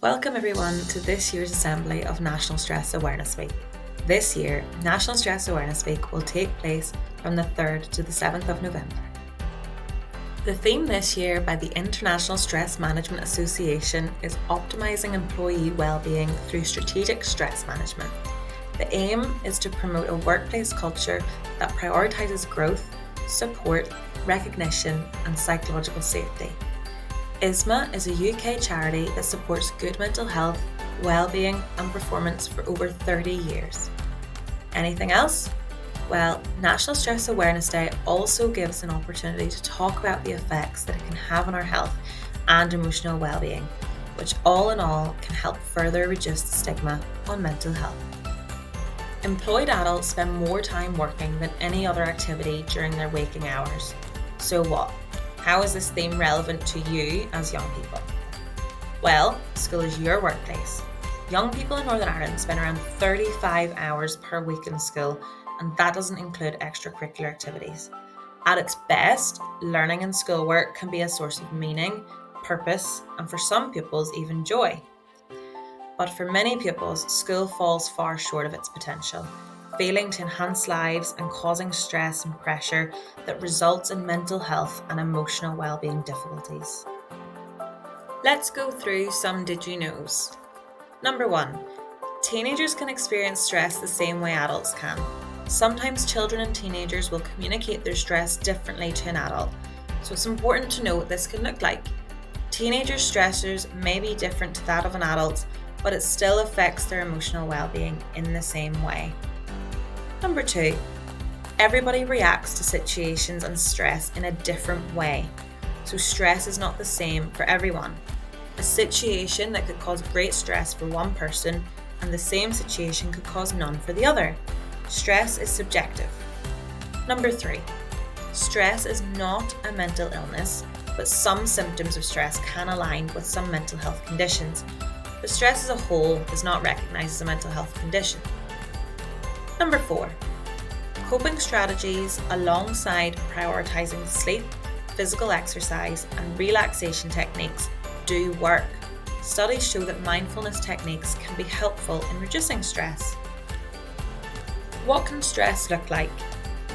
Welcome everyone to this year's assembly of National Stress Awareness Week. This year, National Stress Awareness Week will take place from the 3rd to the 7th of November. The theme this year by the International Stress Management Association is optimising employee wellbeing through strategic stress management. The aim is to promote a workplace culture that prioritises growth, support, recognition and psychological safety. ISMA is a UK charity that supports good mental health, wellbeing and performance for over 30 years. Anything else? Well, National Stress Awareness Day also gives an opportunity to talk about the effects that it can have on our health and emotional wellbeing, which all in all can help further reduce the stigma on mental health. Employed adults spend more time working than any other activity during their waking hours. So what? How is this theme relevant to you as young people? Well, school is your workplace. Young people in Northern Ireland spend around 35 hours per week in school, and that doesn't include extracurricular activities. At its best, learning and schoolwork can be a source of meaning, purpose, and for some pupils, even joy. But for many pupils, school falls far short of its potential, failing to enhance lives and causing stress and pressure that results in mental health and emotional well-being difficulties. Let's go through some did you knows. Number 1, teenagers can experience stress the same way adults can. Sometimes children and teenagers will communicate their stress differently to an adult, so it's important to know what this can look like. Teenagers' stressors may be different to that of an adult, but it still affects their emotional well-being in the same way. Number 2, everybody reacts to situations and stress in a different way, so stress is not the same for everyone. A situation that could cause great stress for one person and the same situation could cause none for the other. Stress is subjective. Number 3, stress is not a mental illness, but some symptoms of stress can align with some mental health conditions, but stress as a whole is not recognised as a mental health condition. Number 4, coping strategies alongside prioritising sleep, physical exercise and relaxation techniques do work. Studies show that mindfulness techniques can be helpful in reducing stress. What can stress look like?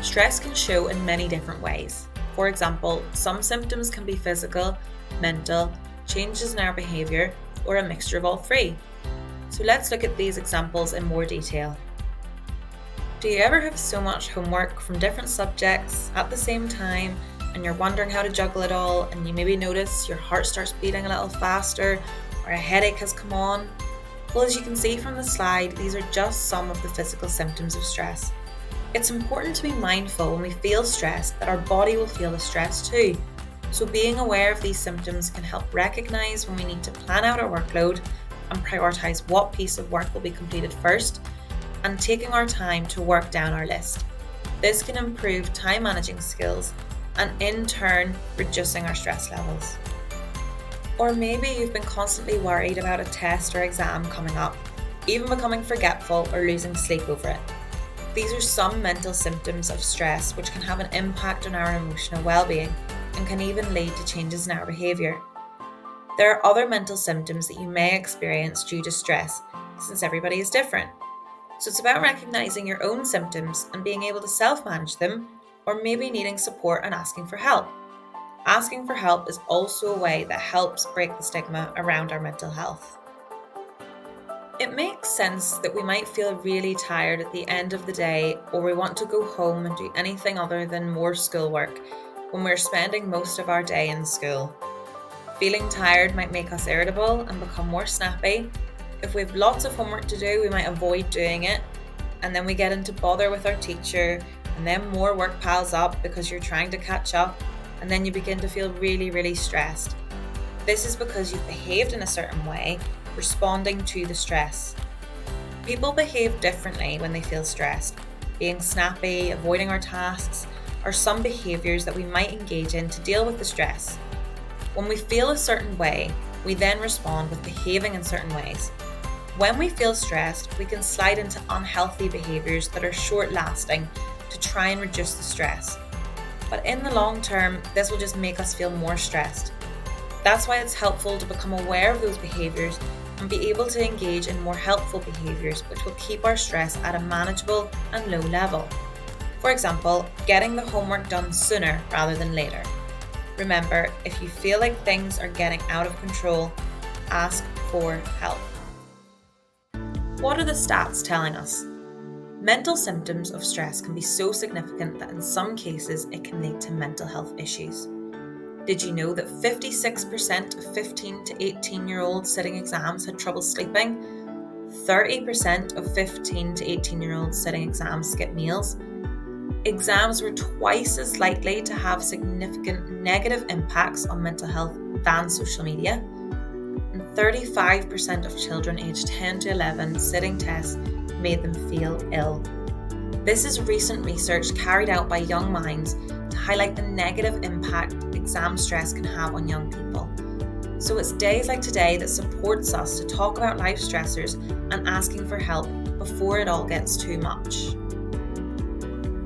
Stress can show in many different ways. For example, some symptoms can be physical, mental, changes in our behaviour, or a mixture of all three. So let's look at these examples in more detail. Do you ever have so much homework from different subjects at the same time and you're wondering how to juggle it all, and you maybe notice your heart starts beating a little faster or a headache has come on? Well, as you can see from the slide, these are just some of the physical symptoms of stress. It's important to be mindful when we feel stressed that our body will feel the stress too. So being aware of these symptoms can help recognise when we need to plan out our workload and prioritise what piece of work will be completed first, and taking our time to work down our list. This can improve time managing skills and in turn reducing our stress levels. Or maybe you've been constantly worried about a test or exam coming up, even becoming forgetful or losing sleep over it. These are some mental symptoms of stress which can have an impact on our emotional well-being and can even lead to changes in our behaviour. There are other mental symptoms that you may experience due to stress, since everybody is different. So it's about recognising your own symptoms and being able to self-manage them, or maybe needing support and asking for help. Asking for help is also a way that helps break the stigma around our mental health. It makes sense that we might feel really tired at the end of the day, or we want to go home and do anything other than more schoolwork when we're spending most of our day in school. Feeling tired might make us irritable and become more snappy. If we have lots of homework to do, we might avoid doing it, and then we get into bother with our teacher, and then more work piles up because you're trying to catch up, and then you begin to feel really, really stressed. This is because you've behaved in a certain way, responding to the stress. People behave differently when they feel stressed. Being snappy, avoiding our tasks, are some behaviours that we might engage in to deal with the stress. When we feel a certain way, we then respond with behaving in certain ways. When we feel stressed, we can slide into unhealthy behaviours that are short-lasting to try and reduce the stress. But in the long term, this will just make us feel more stressed. That's why it's helpful to become aware of those behaviours and be able to engage in more helpful behaviours which will keep our stress at a manageable and low level. For example, getting the homework done sooner rather than later. Remember, if you feel like things are getting out of control, ask for help. What are the stats telling us? Mental symptoms of stress can be so significant that in some cases it can lead to mental health issues. Did you know that 56% of 15 to 18-year-olds sitting exams had trouble sleeping? 30% of 15 to 18-year-olds sitting exams skipped meals. Exams were twice as likely to have significant negative impacts on mental health than social media. And 35% of children aged 10 to 11 sitting tests made them feel ill. This is recent research carried out by Young Minds to highlight the negative impact exam stress can have on young people. So it's days like today that supports us to talk about life stressors and asking for help before it all gets too much.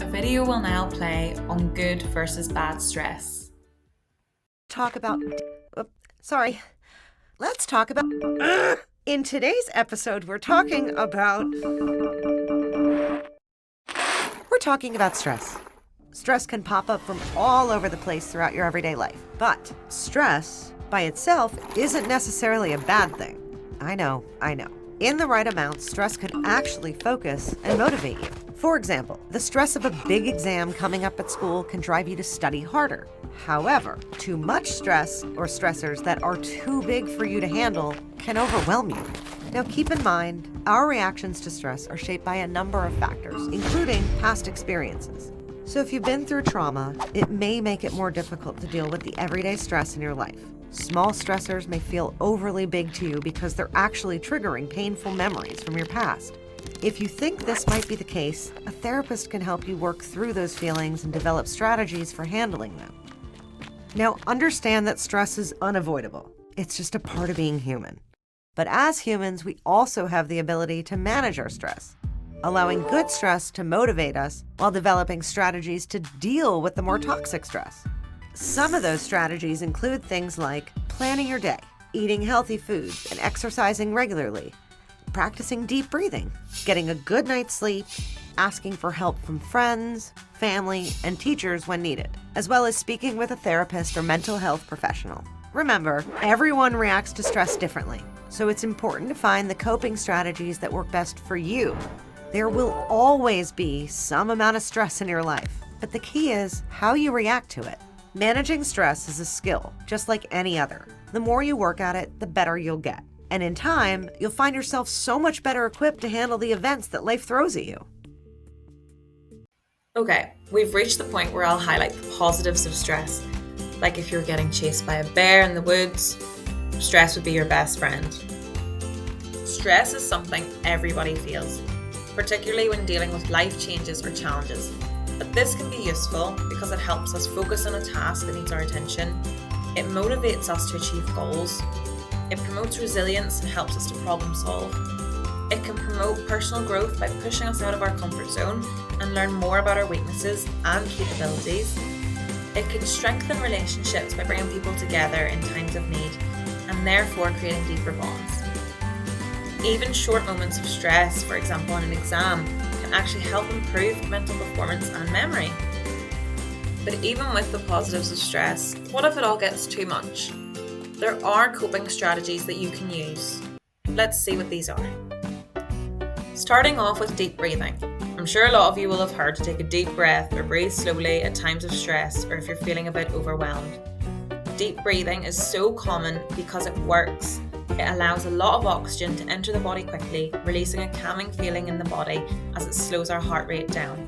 A video will now play on good versus bad stress. Let's talk about... In today's episode, we're talking about stress. Stress can pop up from all over the place throughout your everyday life. But stress by itself isn't necessarily a bad thing. I know. In the right amount, stress can actually focus and motivate you. For example, the stress of a big exam coming up at school can drive you to study harder. However, too much stress or stressors that are too big for you to handle can overwhelm you. Now keep in mind, our reactions to stress are shaped by a number of factors, including past experiences. So if you've been through trauma, it may make it more difficult to deal with the everyday stress in your life. Small stressors may feel overly big to you because they're actually triggering painful memories from your past. If you think this might be the case, a therapist can help you work through those feelings and develop strategies for handling them. Now, understand that stress is unavoidable. It's just a part of being human. But as humans, we also have the ability to manage our stress, allowing good stress to motivate us while developing strategies to deal with the more toxic stress. Some of those strategies include things like planning your day, eating healthy foods, and exercising regularly, practicing deep breathing, getting a good night's sleep, asking for help from friends, family, and teachers when needed, as well as speaking with a therapist or mental health professional. Remember, everyone reacts to stress differently, so it's important to find the coping strategies that work best for you. There will always be some amount of stress in your life, but the key is how you react to it. Managing stress is a skill, just like any other. The more you work at it, the better you'll get. And in time, you'll find yourself so much better equipped to handle the events that life throws at you. Okay, we've reached the point where I'll highlight the positives of stress. Like if you're getting chased by a bear in the woods, stress would be your best friend. Stress is something everybody feels, particularly when dealing with life changes or challenges. But this can be useful because it helps us focus on a task that needs our attention. It motivates us to achieve goals. It promotes resilience and helps us to problem solve. It can promote personal growth by pushing us out of our comfort zone and learn more about our weaknesses and capabilities. It can strengthen relationships by bringing people together in times of need and therefore creating deeper bonds. Even short moments of stress, for example on an exam, can actually help improve mental performance and memory. But even with the positives of stress, what if it all gets too much? There are coping strategies that you can use. Let's see what these are. Starting off with deep breathing. I'm sure a lot of you will have heard to take a deep breath or breathe slowly at times of stress or if you're feeling a bit overwhelmed. Deep breathing is so common because it works. It allows a lot of oxygen to enter the body quickly, releasing a calming feeling in the body as it slows our heart rate down.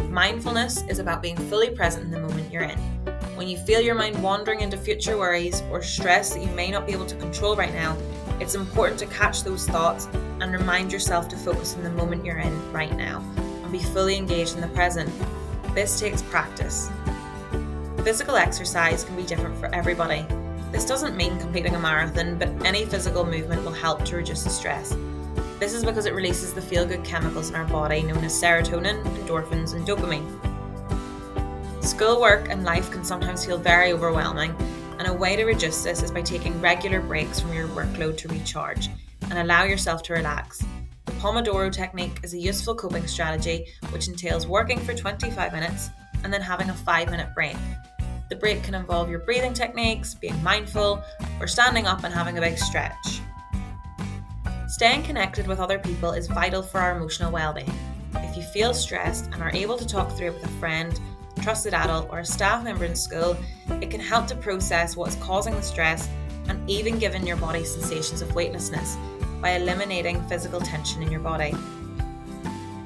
Mindfulness is about being fully present in the moment you're in. When you feel your mind wandering into future worries or stress that you may not be able to control right now, it's important to catch those thoughts and remind yourself to focus on the moment you're in right now and be fully engaged in the present. This takes practice. Physical exercise can be different for everybody. This doesn't mean completing a marathon, but any physical movement will help to reduce the stress. This is because it releases the feel-good chemicals in our body known as serotonin, endorphins, and dopamine. Schoolwork and life can sometimes feel very overwhelming, And a way to reduce this is by taking regular breaks from your workload to recharge and allow yourself to relax. The Pomodoro technique is a useful coping strategy which entails working for 25 minutes and then having a 5-minute break. The break can involve your breathing techniques, being mindful, or standing up and having a big stretch. Staying connected with other people is vital for our emotional well-being. If you feel stressed and are able to talk through it with a friend, a trusted adult, or a staff member in school, it can help to process what is causing the stress and even giving your body sensations of weightlessness by eliminating physical tension in your body.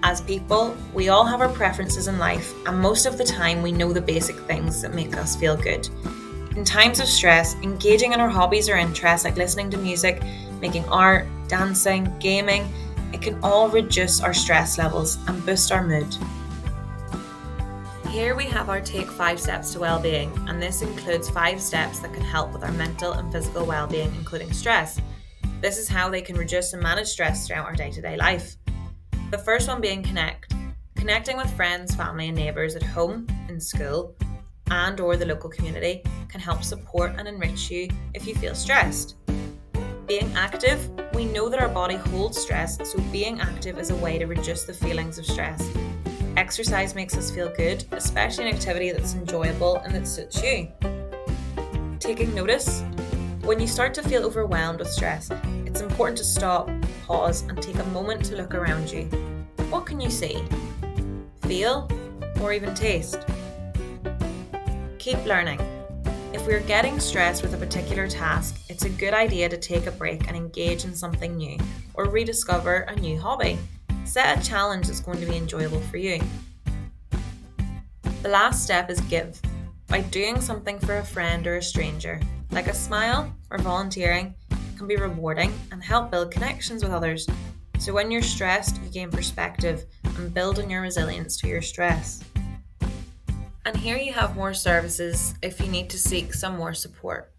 As people, we all have our preferences in life, and most of the time we know the basic things that make us feel good. In times of stress, engaging in our hobbies or interests like listening to music, making art, dancing, gaming, it can all reduce our stress levels and boost our mood. Here we have our Take 5 Steps to Wellbeing, and this includes 5 steps that can help with our mental and physical well-being, including stress. This is how they can reduce and manage stress throughout our day-to-day life. The first one being connect. Connecting with friends, family and neighbours at home, in school, and or the local community can help support and enrich you if you feel stressed. Being active. We know that our body holds stress, so being active is a way to reduce the feelings of stress. Exercise makes us feel good, especially an activity that's enjoyable and that suits you. Taking notice. When you start to feel overwhelmed with stress, it's important to stop, pause, and take a moment to look around you. What can you see, feel, or even taste? Keep learning. If we're getting stressed with a particular task, it's a good idea to take a break and engage in something new, or rediscover a new hobby. Set a challenge that's going to be enjoyable for you. The last step is give. By doing something for a friend or a stranger, like a smile or volunteering, can be rewarding and help build connections with others. So when you're stressed, you gain perspective and build on your resilience to your stress. And here you have more services if you need to seek some more support.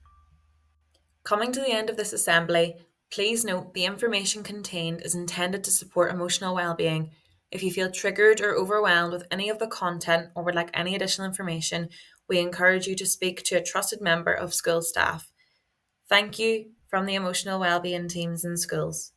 Coming to the end of this assembly, please note the information contained is intended to support emotional well-being. If you feel triggered or overwhelmed with any of the content or would like any additional information, we encourage you to speak to a trusted member of school staff. Thank you from the emotional well-being teams in schools.